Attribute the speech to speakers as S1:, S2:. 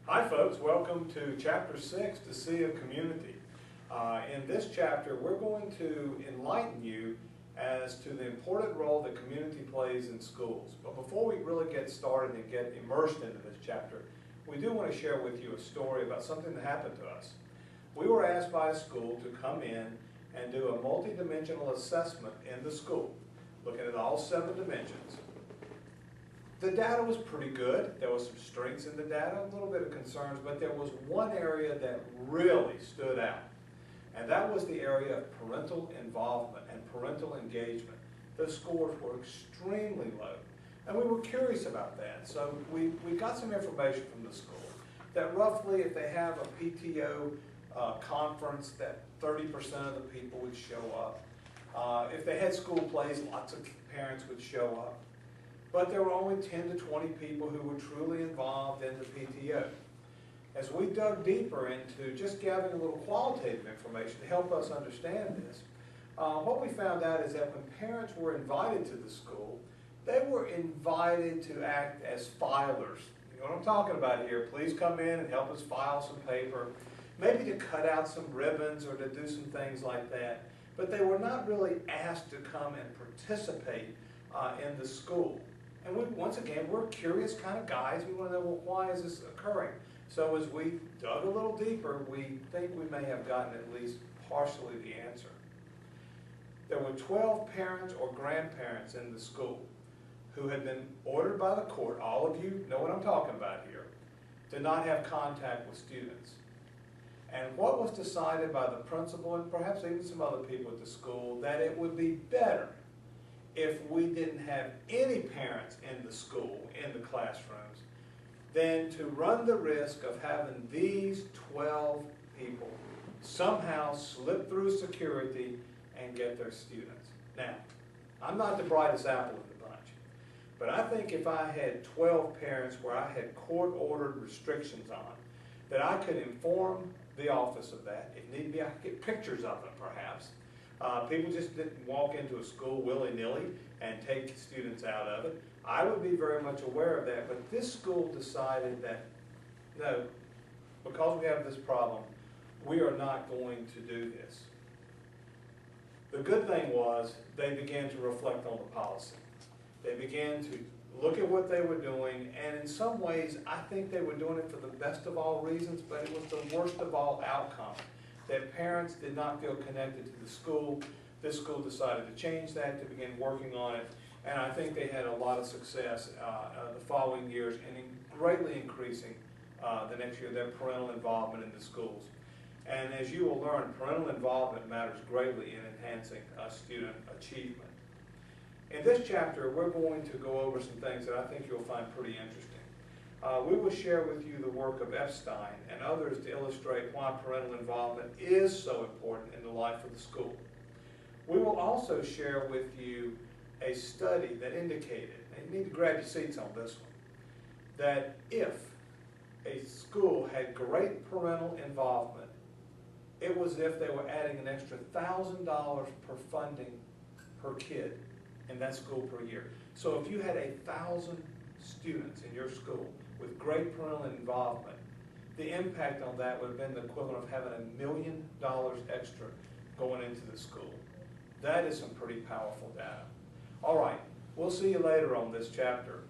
S1: Hi folks, welcome to Chapter 6, To See a Community. In this chapter we're going to enlighten you as to the important role that community plays in schools. But before we really get started and get immersed into this chapter, we do want to share with you a story about something that happened to us. We were asked by a school to come in and do a multidimensional assessment in the school, looking at all 7 dimensions. The data was pretty good. There was some strengths in the data, a little bit of concerns, but there was one area that really stood out. And that was the area of parental involvement and parental engagement. The scores were extremely low. And we were curious about that. So we got some information from the school that roughly if they have a PTO conference, that 30% of the people would show up. If they had school plays, lots of parents would show up. But there were only 10 to 20 people who were truly involved in the PTO. As we dug deeper into just gathering a little qualitative information to help us understand this, what we found out is that when parents were invited to the school, they were invited to act as filers. You know what I'm talking about here. Please come in and help us file some paper, maybe to cut out some ribbons or to do some things like that. But they were not really asked to come and participate in the school. And once again, we're curious kind of guys. We want to know, well, why is this occurring? So as we dug a little deeper, we think we may have gotten at least partially the answer. There were 12 parents or grandparents in the school who had been ordered by the court, all of you know what I'm talking about here, to not have contact with students. And what was decided by the principal and perhaps even some other people at the school, that it would be better if we didn't have any parents in the school, in the classrooms, than to run the risk of having these 12 people somehow slip through security and get their students. Now, I'm not the brightest apple in the bunch, but I think if I had 12 parents where I had court-ordered restrictions on, that I could inform the office of that. If need be, I could get pictures of them perhaps. People just didn't walk into a school willy-nilly and take students out of it. I would be very much aware of that, but this school decided that, no, because we have this problem, we are not going to do this. The good thing was they began to reflect on the policy. They began to look at what they were doing, and in some ways, I think they were doing it for the best of all reasons, but it was the worst of all outcomes. That parents did not feel connected to the school. This school decided to change that, to begin working on it, and I think they had a lot of success the following years in greatly increasing the next year their parental involvement in the schools. And as you will learn, parental involvement matters greatly in enhancing student achievement. In this chapter, we're going to go over some things that I think you'll find pretty interesting. We will share with you the work of Epstein and others to illustrate why parental involvement is so important in the life of the school. We will also share with you a study that indicated, and you need to grab your seats on this one, that if a school had great parental involvement, it was as if they were adding an extra $1,000 per funding per kid in that school per year. So if you had 1,000 students in your school with great parental involvement, the impact on that would have been the equivalent of having $1 million extra going into the school. That is some pretty powerful data. All right, we'll see you later on this chapter.